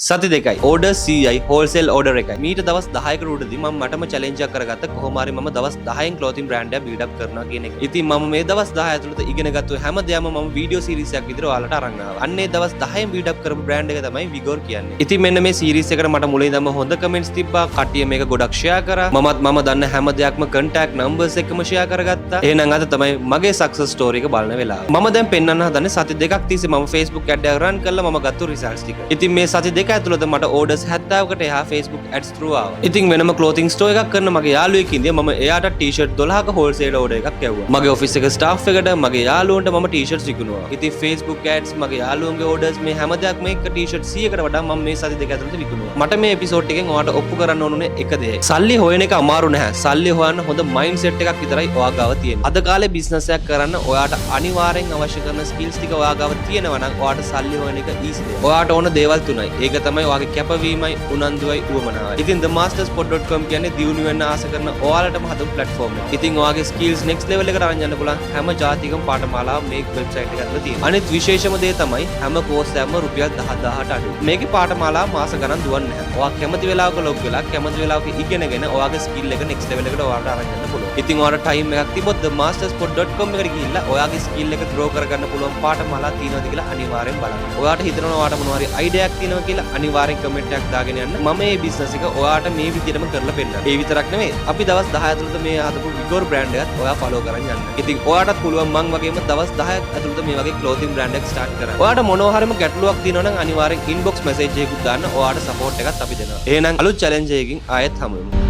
සති දෙකයි order 100යි wholesale order එකයි මීට දවස් 10කට උඩදී මම මටම චැලෙන්ජ් එකක් කරගත්ත කොහොම හරි මම දවස් 10න් ක්ලෝතින් බ්‍රෑන්ඩ් එකක් බිල්ඩ් අප් කරනවා කියන එක. ඉතින් මම මේ දවස් 10 ඇතුළත ඉගෙන ගත්ත හැම දෙයක්ම මම වීඩියෝ සීරීස් එකක් විදිහට ඔයාලට අරන් ආවා. අන්න ඒ දවස් 10න් බිල්ඩ් අප් කරපු බ්‍රෑන්ඩ් එක තමයි විගෝර් කියන්නේ. ඉතින් මෙන්න මේ සීරීස් එකට මට මුලින් ඉඳන්ම හොඳ කමෙන්ට්ස් තිබ්බා. කට්ටිය මේක ගොඩක් ෂෙයා කරා. මම දන්න හැම දෙයක්ම කන්ටැක්ට් නම්බර්ස් එක්කම ෂෙයා කරගත්තා. එහෙනම් අද තමයි මගේ සක්සස් ස්ටෝරි එක බලන වෙලාව. මම දැන් පෙන්වන්න හදන්නේ සති දෙකක් තිස්සේ මම Facebook ඇඩ් එකක් රන් කළා මම ගත්ත රිසල්ට්ස් ටික. ඉතින් මේ සති දෙක ඇතුළත මට ඕඩර්ස් 70කට එහා Facebook ads through ආවා. ඉතින් වෙනම clothing store එකක් කරන මගේ යාළුවෙක් ඉඳිය මම එයාට t-shirt 12ක wholesale order එකක් යවුවා. මගේ office එක staff එකට මගේ යාළුවන්ට මම t-shirts විකුණුවා. ඉතින් Facebook ads මගේ යාළුවන්ගේ orders මේ හැම දෙයක්ම එක්ක t-shirt 100කට වඩා මම මේ සති දෙක ඇතුළත විකුණුවා. මට මේ episode එකෙන් ඔයාලට ඔප්පු කරන්න ඕනුනේ එක දෙයයි. සල්ලි හොයන එක අමාරු නැහැ. සල්ලි හොයන්න හොඳ mindset එකක් විතරයි ඔයා ගාව තියෙන්නේ. අද කාලේ business එකක් කරන්න ඔයාට අනිවාර්යෙන් අවශ්‍ය කරන skills ටික ඔයා ගාව තියෙනවා නම් ඔයාට සල්ලි හොයන එක easy දෙයක්. ඔයාට ඕන දේවල් තුනයි. ඒක තමයි ඔයාගේ කැපවීමයි උනන්දුවයි උවමනාවයි. ඉතින් themasterspot.com කියන්නේ දියුණු වෙන්න ආස කරන ඔයාලටම හදපු platform එක. ඉතින් ඔයාගේ skills next level එකට අරන් යන්න පුළුවන් හැම ජාතිකම පාඨමාලාව මේ website එක ඇතුළේ තියෙනවා. අනිත් විශේෂම දේ තමයි හැම course එකක්ම රුපියල් 10000ට අඩුයි. මේකේ පාඨමාලාව මාස ගණන් දුවන්නේ නැහැ. ඔයා කැමති වෙලාවක log වෙලා කැමති වෙලාවක ඉගෙනගෙන ඔයාගේ skill එක next level එකට ඔයාලට අරන් යන්න පුළුවන්. ඉතින් ඔයාලට time එකක් තිබොත් themasterspot.com එකට ගිහිල්ලා ඔයාගේ skill එක grow කරගන්න පුළුවන් පාඨමාලා තියෙනවද කියලා අනිවාර්යෙන් බලන්න. ඔයාට හිතනවා ඔයාට මොනවා හරි idea එකක් තියෙනවා කියලා අනිවාර්යෙන් comment එකක් දාගෙන යන්න. මම මේ business එක ඔයාට මේ විදිහටම කරලා පෙන්නන්න. ඒ විතරක් නෙමෙයි අපි දවස් 10 ඇතුළත මේ හදපු විගෝර් බ්‍රෑන්ඩ් එකත් ඔයා follow කරන් යන්න. ඉතින් ඔයාටත් පුළුවන් මං වගේම දවස් 10ක් ඇතුළත මේ වගේ clothing brand එකක් start කරන්න. ඔයාට මොනවා හරිම ගැටලුවක් තියෙනවා නම් අනිවාර්යෙන් inbox message එකකුත් දාන්න. ඔයාට support එකත් අපි දෙනවා. එහෙනම් අලුත් challenge එකකින් ආයෙත් හමු වෙමු.